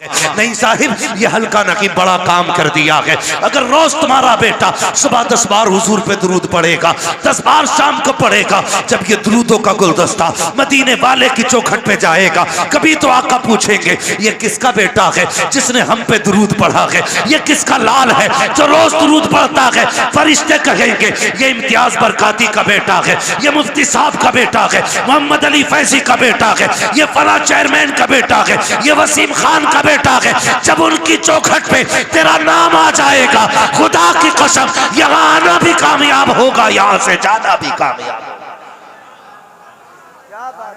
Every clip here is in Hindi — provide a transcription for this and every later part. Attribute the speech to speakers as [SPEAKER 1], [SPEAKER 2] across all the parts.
[SPEAKER 1] नहीं साहिब, ये हल्का नकी बड़ा काम कर दिया है। अगर रोज तुम्हारा बेटा सुबह 10 बार हुजूर पे दुरूद पढ़ेगा, 10 बार शाम को पढ़ेगा, जब ये दुरूदों का गुलदस्ता मदीने वाले की चौखट पे जाएगा, कभी तो आका पूछेंगे ये किसका बेटा है जिसने हम पे दुरूद पढ़ा है, ये किसका लाल है जो रोज दुरूद पढ़ता है। फरिश्ते कहेंगे ये इम्तियाज बरकाती का बेटा है, ये मुफ्ती साहब का बेटा है, मोहम्मद अली फैजी का बेटा है, ये फला चेयरमैन का बेटा है, ये वसीम खान का बेटा है। जब उनकी चौखट पे तेरा नाम आ जाएगा, खुदा की कसम यहां आना भी कामयाब होगा, यहां से जाना भी कामयाब होगा।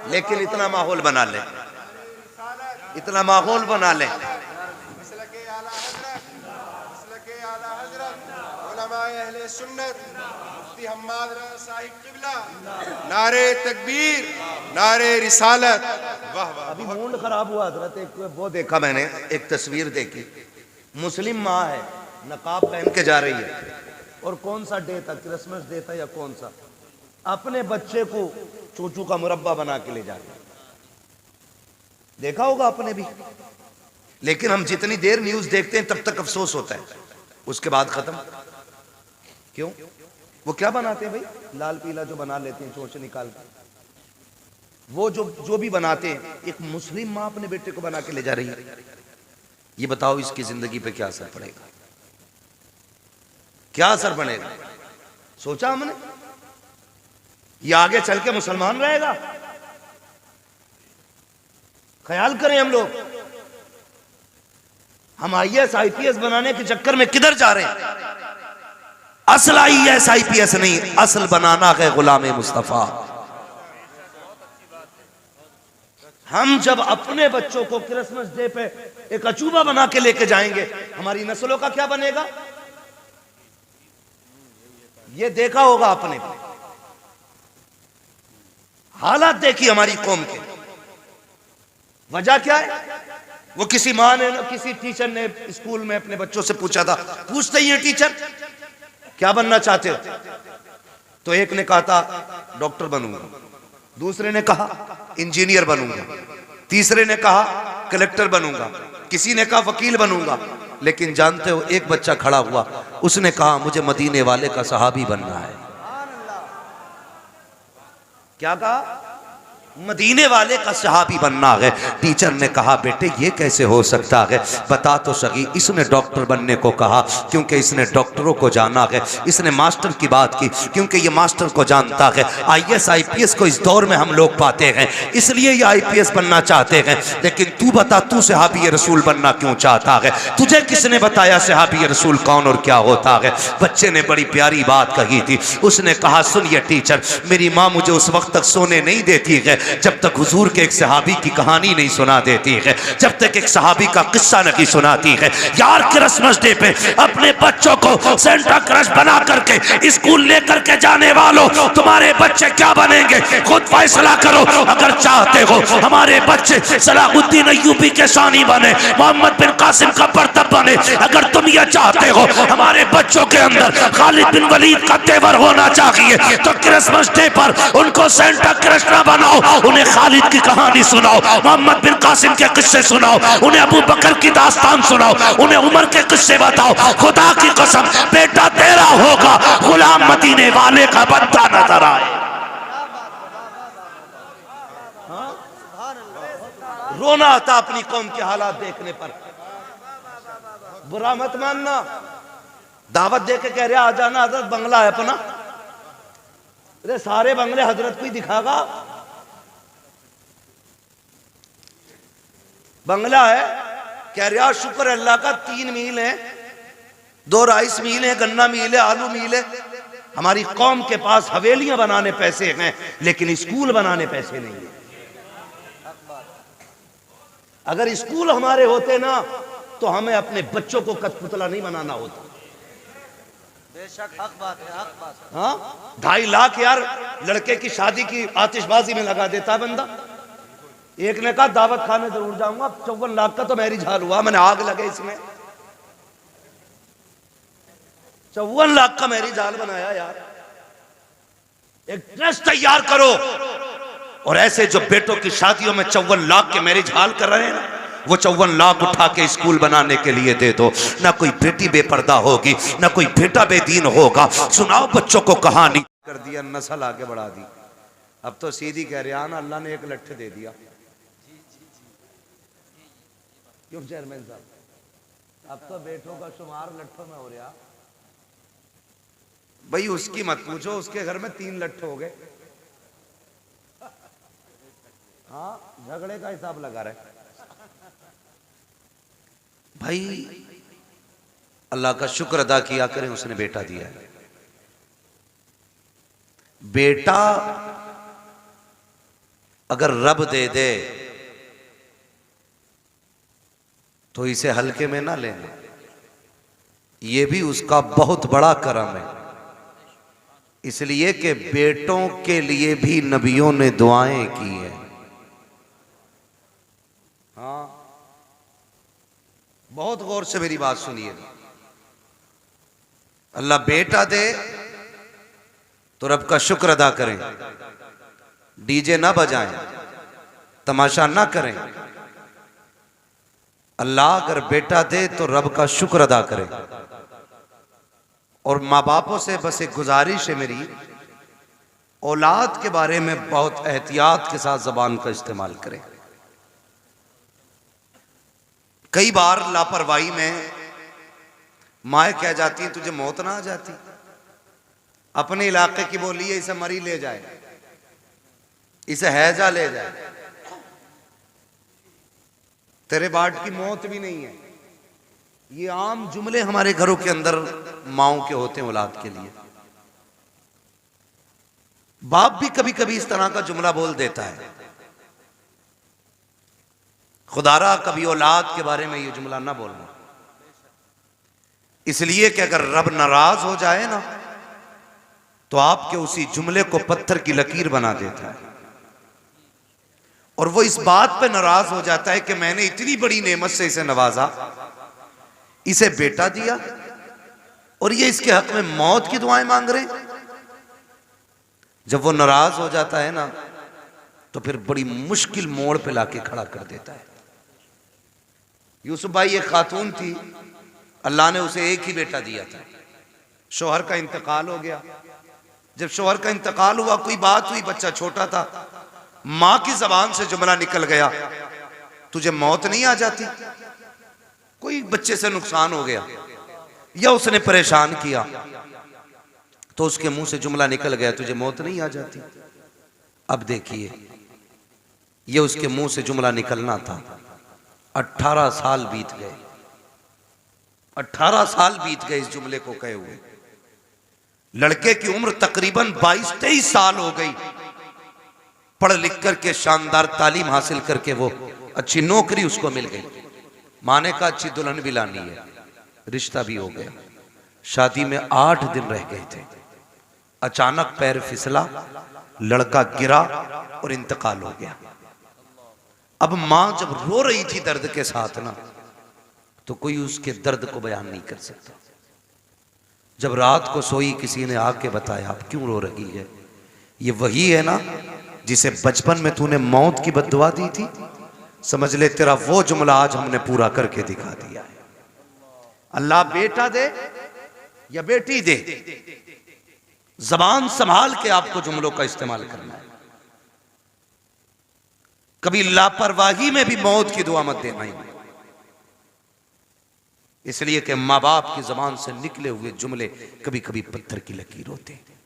[SPEAKER 1] लेकिन इतना माहौल बना ले, इतना माहौल बना ले।
[SPEAKER 2] नारे तकबीर, नारे रिसालत। वाह वाह।
[SPEAKER 1] अभी मूड खराब हुआ हजरत, एक वो देखा मैंने, एक तस्वीर देखी, मुस्लिम माँ है, नकाब पहन के जा रही है, और कौन सा डे था, क्रिसमस डे था या कौन सा, अपने बच्चे को चूचू का मुरब्बा बना के ले जा रही है। देखा होगा आपने भी। लेकिन हम जितनी देर न्यूज देखते हैं तब तक अफसोस होता है, उसके बाद खत्म। क्यों? वो क्या बनाते हैं भाई, लाल पीला जो बना लेते हैं चोंच निकाल के, वो जो भी बनाते हैं, एक मुस्लिम माँ अपने बेटे को बना के ले जा रही है। ये बताओ इसकी जिंदगी पे क्या असर पड़ेगा, क्या असर पड़ेगा? सोचा हमने? ये आगे चल के मुसलमान रहेगा? ख्याल करें हम लोग। हम IAS IPS बनाने के चक्कर में किधर जा रहे हैं? असल IAS IPS नहीं, असल बनाना है गुलाम मुस्तफा। हम जब अपने बच्चों को क्रिसमस डे पे एक अचूबा बना के लेके जाएंगे, हमारी नस्लों का क्या बनेगा? ये देखा होगा आपने, हालात देखी हमारी कौम के। वजह क्या है? वो किसी माँ ने ना किसी टीचर ने स्कूल में अपने बच्चों से पूछा था, पूछते ही है टीचर क्या बनना चाहते हो? तो एक ने कहा था डॉक्टर बनूंगा, दूसरे ने कहा इंजीनियर बनूंगा, तीसरे ने कहा कलेक्टर बनूंगा, किसी ने कहा वकील बनूंगा। लेकिन जानते हो एक बच्चा खड़ा हुआ, उसने कहा मुझे मदीने वाले का सहाबी बनना है। क्या कहा? मदीने वाले का सहाबी बनना है। टीचर ने कहा बेटे ये कैसे हो सकता है, बता तो सही। इसने डॉक्टर बनने को कहा क्योंकि इसने डॉक्टरों को जाना है, इसने मास्टर की बात की क्योंकि ये मास्टर को जानता है। IAS IPS को इस दौर में हम लोग पाते हैं, इसलिए ये IPS बनना चाहते हैं। लेकिन तू बता, तू सहाबी रसूल बनना क्यों चाहता है? तुझे किसने बताया सहाबी रसूल कौन और क्या होता है? बच्चे ने बड़ी प्यारी बात कही थी। उसने कहा सुनिए टीचर, मेरी माँ मुझे उस वक्त तक सोने नहीं देती है जब तक हुजूर के एक सहाबी की कहानी नहीं सुना देती है, जब तक एक सहाबी का किस्सा नहीं सुनाती है। यार क्रिसमस डे पे अपने बच्चों को सेंटा क्रश बना करके स्कूल लेकर के जाने वालों, तुम्हारे बच्चे क्या बनेंगे खुद फैसला करो। अगर चाहते हो हमारे बच्चे सलाहुद्दीन अय्यूबी के शानी बने, मोहम्मद बिन कासिम का बर्तब बने, अगर तुम यह चाहते हो हमारे बच्चों के अंदर खालिद बिन वलीद का तेवर होना चाहिए, तो क्रिसमस डे पर उनको सेंटा क्रश ना बनाओ, उन्हें खालिद की कहानी सुनाओ, मोहम्मद बिन कासिम के किस्से सुनाओ, उन्हें अबू बकर की दास्तान सुनाओ, उन्हें उमर के किस्से बताओ। खुदा की कसम बेटा तेरा होगा, गुलाम मदीने वाले का बंदा नजर आए। रोना आता अपनी कौम के हालात देखने पर। बुरा मत मानना, दावत दे के कह रहे आ जाना, हजरत बंगला है अपना। अरे सारे बंगले हजरत को ही दिखागा। बंगला है, कह रहा शुक्र अल्लाह का 3 मील है, 2 राइस मील है, गन्ना मील है, आलू मील है। हमारी कौम के पास हवेलियां बनाने पैसे हैं लेकिन स्कूल बनाने पैसे नहीं है। अगर स्कूल हमारे होते ना तो हमें अपने बच्चों को कठपुतला नहीं बनाना होता।
[SPEAKER 3] बेशक हक बात है, हक बात है।
[SPEAKER 1] हाँ 2.5 लाख यार लड़के की शादी की आतिशबाजी में लगा देता है बंदा। एक ने कहा दावत खाने जरूर जाऊंगा, 54 लाख का तो मैरिज हाल हुआ, मैंने आग लगे इसमें। 54 लाख का मैरिज हाल बनाया यार। एक ट्रस्ट तैयार करो और ऐसे जो बेटों की शादियों में 54 लाख के मैरिज हाल कर रहे हैं ना, वो 54 लाख उठा के स्कूल बनाने के लिए दे दो। ना कोई बेटी बेपर्दा होगी, ना कोई बेटा बेदीन होगा। सुनाओ बच्चों को कहानी। कर दिया, नस्ल आगे बढ़ा दी। अब तो सीधी कह रहे हैं, अल्लाह ने एक लट्ठ दे दिया। क्यों चेयरमैन साहब, अब तो बेटों का शुमार लट्ठों में हो रहा। भाई उसकी मत पूछो, उसके घर में 3 लट्ठ हो गए। हाँ, झगड़े का हिसाब लगा रहे भाई। अल्लाह का शुक्र अदा किया करें, उसने बेटा दिया है। बेटा अगर रब दे दे तो इसे हल्के में ना लेना, ये भी उसका बहुत बड़ा करम है। इसलिए कि बेटों के लिए भी नबियों ने दुआएं की है। हाँ, बहुत गौर से मेरी बात सुनिए। अल्लाह बेटा दे तो रब का शुक्र अदा करें, डीजे ना बजाएं, तमाशा ना करें। अल्लाह अगर बेटा दे तो रब का शुक्र अदा करें। और माँ बापों से बस एक गुजारिश है मेरी, औलाद के बारे में बहुत एहतियात के साथ जबान का इस्तेमाल करें। कई बार लापरवाही में माए कह जाती हैं तुझे मौत ना आ जाती, अपने इलाके की बोली है इसे मरी ले जाए, इसे हैजा ले जाए, तेरे बाट की मौत भी नहीं है। ये आम जुमले हमारे घरों के अंदर माओं के होते हैं औलाद के लिए। बाप भी कभी कभी इस तरह का जुमला बोल देता है। खुदारा कभी औलाद के बारे में ये जुमला ना बोलना, इसलिए कि अगर रब नाराज हो जाए ना तो आपके उसी जुमले को पत्थर की लकीर बना देता है। और वो इस बात पे नाराज हो जाता है कि मैंने इतनी बड़ी नेमत से इसे नवाजा, इसे बेटा दिया और ये इसके हक में मौत की दुआएं मांग रहे। जब वो नाराज हो जाता है ना तो फिर बड़ी मुश्किल मोड़ पे लाके खड़ा कर देता है। यूसुफ भाई एक खातून थी, अल्लाह ने उसे एक ही बेटा दिया था, शौहर का इंतकाल हो गया। जब शौहर का इंतकाल हुआ, कोई बात हुई, बच्चा छोटा था, मां की जबान से जुमला निकल गया, तुझे मौत नहीं आ जाती? कोई बच्चे से नुकसान हो गया या उसने परेशान किया तो उसके मुंह से जुमला निकल गया, तुझे मौत नहीं आ जाती? अब देखिए, ये उसके मुंह से जुमला निकलना था। 18 साल बीत गए, 18 साल बीत गए इस जुमले को कहे हुए। लड़के की उम्र तकरीबन 22-23 साल हो गई। पढ़ लिख करके शानदार तालीम हासिल करके वो अच्छी नौकरी उसको मिल गई। माँ ने कहा अच्छी दुल्हन भी लानी है, रिश्ता भी हो गया। शादी में 8 दिन रह गए थे, अचानक पैर फिसला, लड़का गिरा और इंतकाल हो गया। अब मां जब रो रही थी दर्द के साथ ना, तो कोई उसके दर्द को बयान नहीं कर सकता। जब रात को सोई, किसी ने आके बताया आप क्यों रो रही है? ये वही है ना जिसे बचपन में तूने मौत की बद्दुआ दी थी, समझ ले तेरा वो जुमला आज हमने पूरा करके दिखा दिया है। अल्लाह बेटा दे या बेटी दे, जबान संभाल के आपको जुमलों का इस्तेमाल करना है। कभी लापरवाही में भी मौत की दुआ मत देना ही, इसलिए कि मां बाप की जबान से निकले हुए जुमले कभी कभी पत्थर की लकीर होते हैं।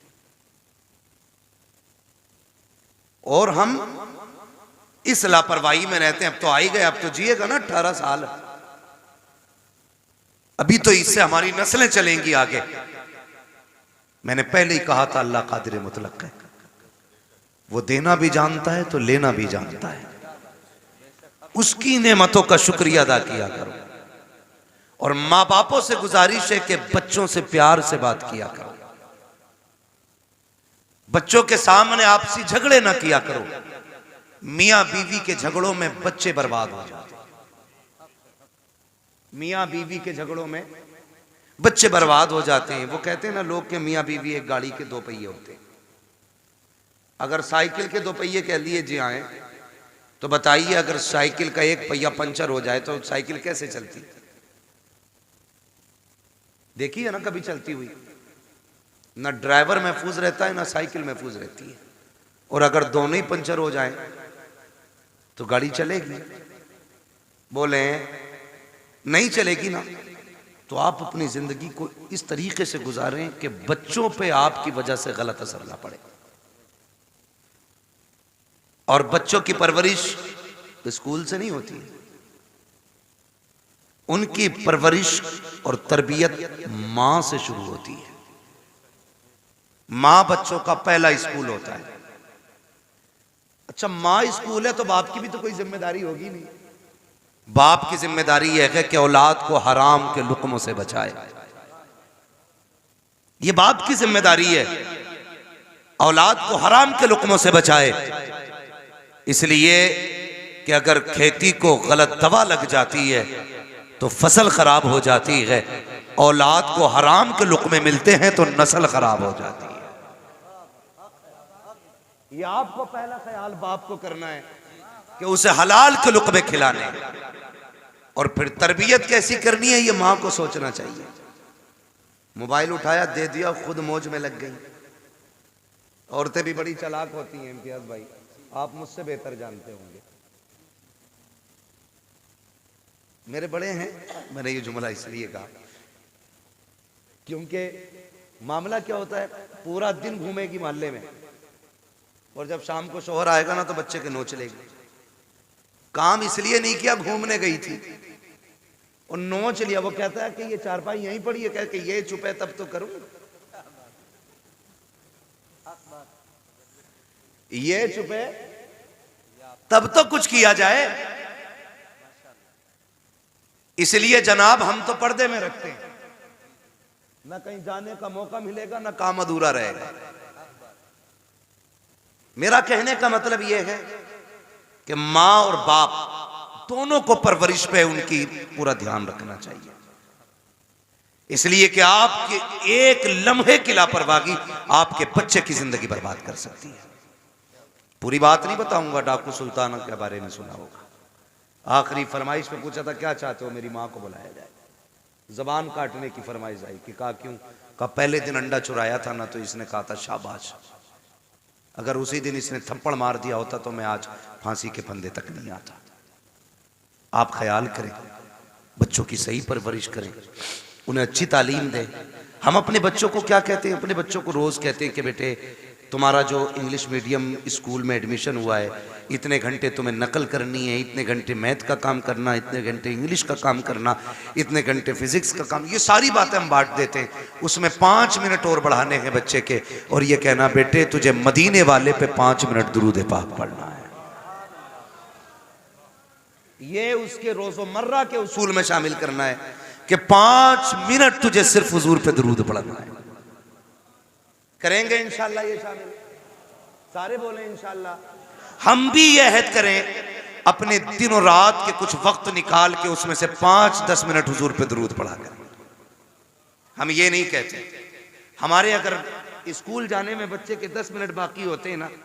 [SPEAKER 1] और हम इस लापरवाही में रहते हैं। अब तो आ ही गए, अब तो जिएगा ना 18 साल, अभी तो इससे हमारी नस्लें चलेंगी आगे। मैंने पहले ही कहा था अल्लाह कादिर मुतलक है, वो देना भी जानता है तो लेना भी जानता है। उसकी नेमतों का शुक्रिया अदा किया करो। और मां बापों से गुजारिश है कि बच्चों से प्यार से बात किया करो। बच्चों के सामने आपसी झगड़े ना किया करो। मियां बीवी के झगड़ों में बच्चे बर्बाद हो जाते हैं। मियां बीवी के झगड़ों में बच्चे बर्बाद हो जाते हैं। वो कहते हैं ना लोग के मियां बीवी एक गाड़ी के 2 पहिए होते हैं। अगर साइकिल के 2 पहिए कह लिए जी आए तो बताइए, अगर साइकिल का एक पहिया पंचर हो जाए तो साइकिल कैसे चलती? देखिए ना कभी चलती हुई, ना ड्राइवर महफूज रहता है ना साइकिल महफूज रहती है। और अगर दोनों ही पंचर हो जाएं तो गाड़ी चलेगी? बोले नहीं चलेगी ना। तो आप अपनी जिंदगी को इस तरीके से गुजारें कि बच्चों पे आपकी वजह से गलत असर ना पड़े। और बच्चों की परवरिश स्कूल से नहीं होती, उनकी परवरिश और तरबियत मां से शुरू होती है। मां बच्चों का पहला स्कूल होता है। अच्छा, मां स्कूल है तो बाप की भी तो कोई जिम्मेदारी होगी नहीं। बाप की जिम्मेदारी यह है कि औलाद को हराम के लुक्मों से बचाए। यह बाप की जिम्मेदारी है, औलाद को हराम के लुक्मों से बचाए। इसलिए कि अगर खेती को गलत दवा लग जाती है तो फसल खराब हो जाती है, औलाद को हराम के लुक्मे मिलते हैं तो नस्ल खराब हो जाती है। ये आपको पहला ख्याल बाप को करना है कि उसे हलाल के लुक्मे खिलाने, और फिर तरबियत कैसी करनी है ये मां को सोचना चाहिए। मोबाइल उठाया दे दिया, खुद मौज में लग गई। औरतें भी बड़ी चालाक होती हैं इम्तियाज भाई, आप मुझसे बेहतर जानते होंगे। मेरे बड़े हैं, मैंने ये जुमला इसलिए कहा क्योंकि मामला क्या होता है, पूरा दिन घूमेगी मोहल्ले में और जब शाम को शोहर आएगा ना तो बच्चे के नोच लेगी। काम इसलिए नहीं किया, घूमने गई थी और नोच लिया। वो कहता है कि ये चारपाई यहीं पड़ी है, कह के ये चुप है तब तो करूं, ये चुप है तब तो कुछ किया जाए। इसलिए जनाब हम तो पर्दे में रखते हैं, ना कहीं जाने का मौका मिलेगा ना काम अधूरा रहेगा। मेरा कहने का मतलब यह है कि मां और बाप दोनों को परवरिश पे उनकी पूरा ध्यान रखना चाहिए। इसलिए कि आपके एक लम्हे की लापरवाही आपके बच्चे की जिंदगी बर्बाद कर सकती है। पूरी बात नहीं बताऊंगा, डाकू सुल्तान के बारे में सुना होगा। आखिरी फरमाइश में पूछा था क्या चाहते हो, मेरी मां को बुलाया जाए। जबान काटने की फरमाइश आई कि कहा क्यों? कहा पहले दिन अंडा चुराया था ना तो इसने कहा था शाबाश, अगर उसी दिन इसने थप्पड़ मार दिया होता तो मैं आज फांसी के फंदे तक नहीं आता। आप ख्याल करें, बच्चों की सही परवरिश करें, उन्हें अच्छी तालीम दें। हम अपने बच्चों को क्या कहते हैं? अपने बच्चों को रोज कहते हैं कि बेटे तुम्हारा जो इंग्लिश मीडियम स्कूल में एडमिशन हुआ है, इतने घंटे तुम्हें नकल करनी है, इतने घंटे मैथ का काम करना, इतने घंटे इंग्लिश का काम करना, इतने घंटे फिजिक्स का काम। ये सारी बातें हम बांट देते हैं। उसमें 5 मिनट और बढ़ाने हैं बच्चे के, और ये कहना बेटे तुझे मदीने वाले पे 5 मिनट दुरूद पाक पढ़ना है। ये उसके रोजमर्रा के उसूल में शामिल करना है कि 5 मिनट तुझे सिर्फ हुजूर पे दुरूद पढ़ना है। करेंगे इंशाल्लाह ये शामिल, सारे बोले इंशाल्लाह। हम भी ये अहद करें अपने दिनों रात के कुछ वक्त निकाल के उसमें से 5-10 मिनट हुजूर पे दुरूद पढ़ा करें। हम ये नहीं कहते, हमारे अगर स्कूल जाने में बच्चे के 10 मिनट बाकी होते हैं ना